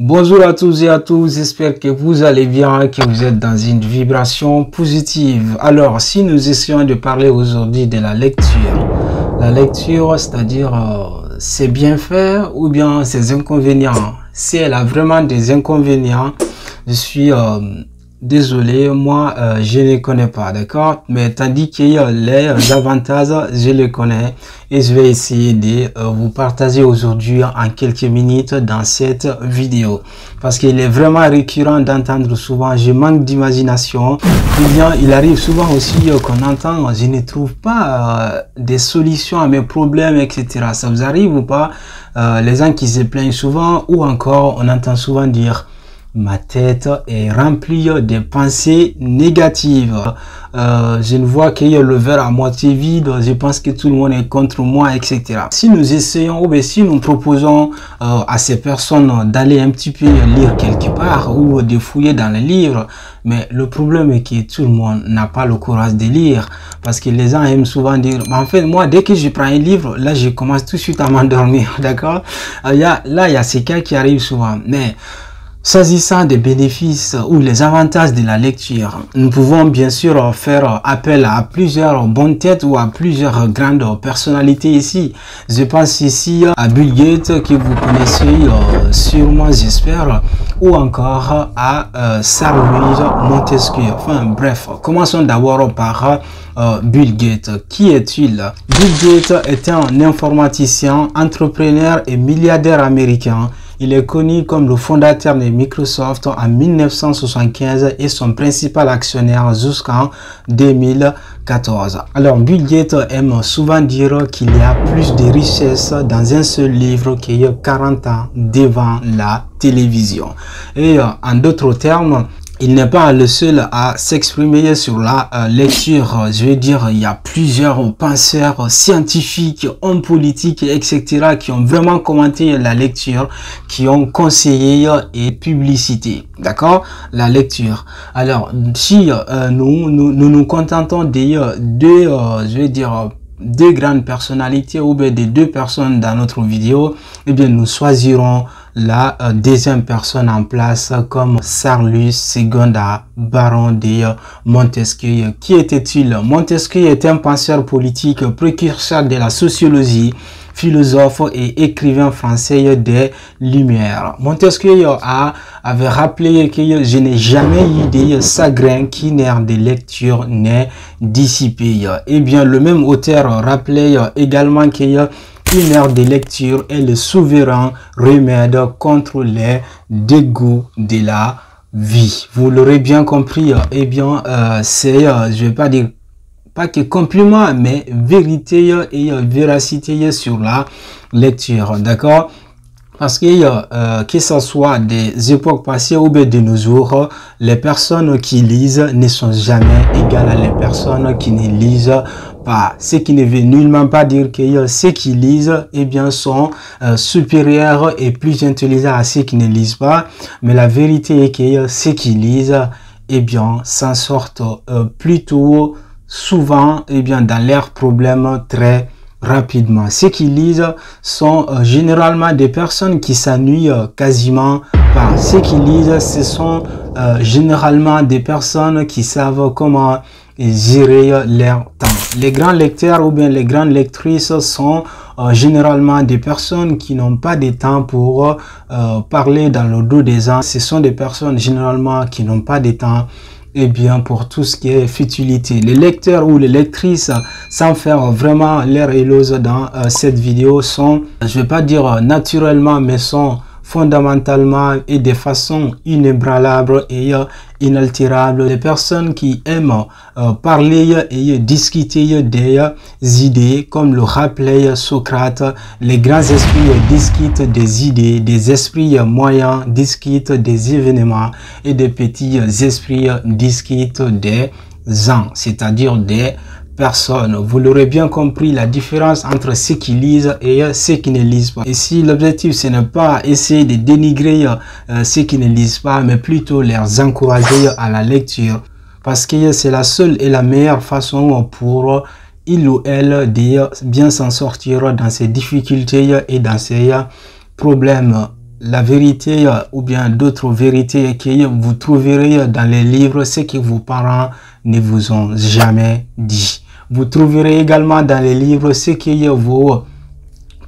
Bonjour à tous et à tous, j'espère que vous allez bien, que vous êtes dans une vibration positive. Alors, si nous essayons de parler aujourd'hui de la lecture, c'est-à-dire ses bienfaits ou bien ses inconvénients. Si elle a vraiment des inconvénients, je suis désolé, moi je ne les connais pas, d'accord? Mais tandis qu'il y a les avantages, je les connais et je vais essayer de vous partager aujourd'hui en quelques minutes dans cette vidéo. Parce qu'il est vraiment récurrent d'entendre souvent, je manque d'imagination. Eh bien, il arrive souvent aussi qu'on entend, je ne trouve pas des solutions à mes problèmes, etc. Ça vous arrive ou pas? Les gens qui se plaignent souvent, ou encore on entend souvent dire ma tête est remplie de pensées négatives. Je ne vois qu'il y a le verre à moitié vide. Je pense que tout le monde est contre moi, etc. Si nous essayons, ou bien si nous proposons à ces personnes d'aller un petit peu lire quelque part ou de fouiller dans les livres, mais le problème est que tout le monde n'a pas le courage de lire, parce que les gens aiment souvent dire, en fait, moi, dès que je prends un livre, là, je commence tout de suite à m'endormir, d'accord? Il y a ces cas qui arrivent souvent, mais s'agissant des bénéfices ou les avantages de la lecture, nous pouvons bien sûr faire appel à plusieurs bonnes têtes ou à plusieurs grandes personnalités ici. Je pense ici à Bill Gates, que vous connaissez sûrement, j'espère, ou encore à Sir Louis Montesquieu. Enfin bref, commençons d'abord par Bill Gates. Qui est-il? Bill Gates est un informaticien, entrepreneur et milliardaire américain. Il est connu comme le fondateur de Microsoft en 1975 et son principal actionnaire jusqu'en 2014. Alors, Bill Gates aime souvent dire qu'il y a plus de richesses dans un seul livre qu'il y a 40 ans devant la télévision. Et en d'autres termes, il n'est pas le seul à s'exprimer sur la lecture. Je veux dire, il y a plusieurs penseurs scientifiques, hommes politiques, etc. qui ont vraiment commenté la lecture, qui ont conseillé et publicité. D'accord? La lecture. Alors, si nous contentons des deux grandes personnalités ou bien des deux personnes dans notre vidéo, eh bien, nous choisirons la deuxième personne en place comme Sir Louis Seconda, baron de Montesquieu. Qui était-il? Montesquieu est un penseur politique précurseur de la sociologie, philosophe et écrivain français des Lumières. Montesquieu avait rappelé que je n'ai jamais eu de chagrin qu'une ère de lecture n'est dissipée. Eh bien, le même auteur rappelait également que une heure de lecture est le souverain remède contre les dégoûts de la vie. Vous l'aurez bien compris. Eh bien, c'est, je vais pas dire pas que compliment, mais vérité et véracité sur la lecture, d'accord? Parce que ce soit des époques passées ou bien de nos jours, les personnes qui lisent ne sont jamais égales à les personnes qui ne lisent pas. Ce qui ne veut nullement pas dire que ceux qui lisent, eh bien, sont supérieurs et plus intelligents à ceux qui ne lisent pas. Mais la vérité est que ceux qui lisent, eh bien, s'en sortent plutôt souvent, eh bien, dans leurs problèmes très rapidement. Ceux qui lisent sont généralement des personnes qui s'ennuient quasiment pas. Ceux qui lisent, ce sont généralement des personnes qui savent comment gérer leur temps. Les grands lecteurs ou bien les grandes lectrices sont généralement des personnes qui n'ont pas de temps pour parler dans le dos des gens. Ce sont des personnes généralement qui n'ont pas de temps, eh bien, pour tout ce qui est futilité. Les lecteurs ou les lectrices, sans faire vraiment leur éloge dans cette vidéo, sont, je vais pas dire naturellement, mais sont fondamentalement et de façon inébranlable et inaltérable les personnes qui aiment parler et discuter des idées, comme le rappelait Socrate. Les grands esprits discutent des idées, des esprits moyens discutent des événements et des petits esprits discutent des gens, c'est-à-dire des personnes. Vous l'aurez bien compris, la différence entre ceux qui lisent et ceux qui ne lisent pas. Et si l'objectif, ce n'est pas essayer de dénigrer ceux qui ne lisent pas, mais plutôt les encourager à la lecture, parce que c'est la seule et la meilleure façon pour il ou elle de bien s'en sortir dans ces difficultés et dans ces problèmes la vérité ou bien d'autres vérités que vous trouverez dans les livres, c'est que vos parents ne vous ont jamais dit. Vous trouverez également dans les livres ce que vos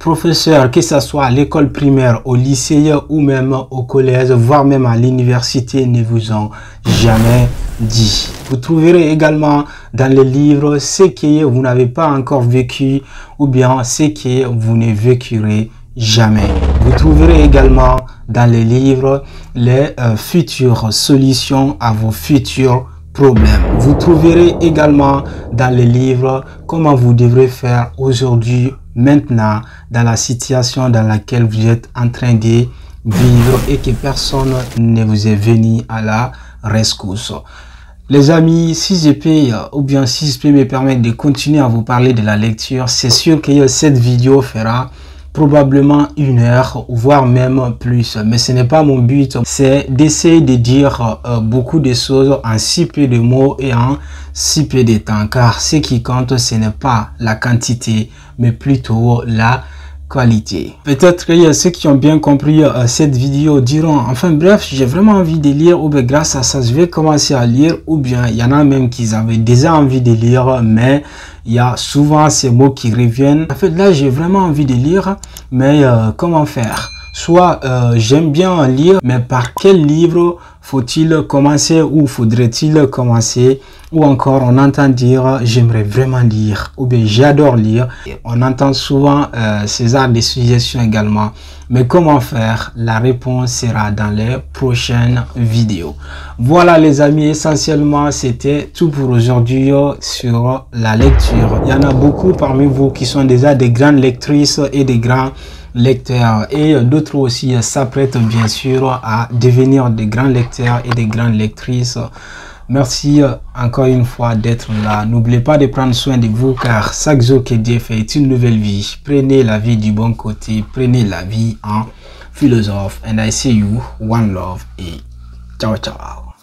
professeurs, que ce soit à l'école primaire, au lycée ou même au collège, voire même à l'université, ne vous ont jamais dit. Vous trouverez également dans les livres ce que vous n'avez pas encore vécu ou bien ce que vous ne vécurez jamais. Vous trouverez également dans les livres les futures solutions à vos futurs problèmes. Vous trouverez également dans les livres comment vous devrez faire aujourd'hui, maintenant, dans la situation dans laquelle vous êtes en train de vivre et que personne ne vous est venu à la rescousse. Les amis, si je peux ou bien si je peux me permettre de continuer à vous parler de la lecture, c'est sûr que cette vidéo fera probablement 1 heure, voire même plus. Mais ce n'est pas mon but, c'est d'essayer de dire beaucoup de choses en si peu de mots et en si peu de temps. Car ce qui compte, ce n'est pas la quantité, mais plutôt la qualité. Peut-être qu'il y a ceux qui ont bien compris cette vidéo diront, enfin bref, j'ai vraiment envie de lire, ou bien grâce à ça, je vais commencer à lire, ou bien il y en a même qui avaient déjà envie de lire, mais il y a souvent ces mots qui reviennent. En fait, là, j'ai vraiment envie de lire, mais comment faire? Soit j'aime bien lire, mais par quel livre faut-il commencer ou faudrait-il commencer? Ou encore on entend dire j'aimerais vraiment lire ou bien j'adore lire. Et on entend souvent ces genres de suggestions également. Mais comment faire? La réponse sera dans les prochaines vidéos. Voilà les amis, essentiellement c'était tout pour aujourd'hui sur la lecture. Il y en a beaucoup parmi vous qui sont déjà des grandes lectrices et des grands lecteurs et d'autres aussi s'apprêtent bien sûr à devenir des grands lecteurs et des grandes lectrices. Merci encore une fois d'être là. N'oubliez pas de prendre soin de vous car chaque jour que Dieu fait est une nouvelle vie. Prenez la vie du bon côté, prenez la vie en philosophe. And I see you, one love et ciao ciao.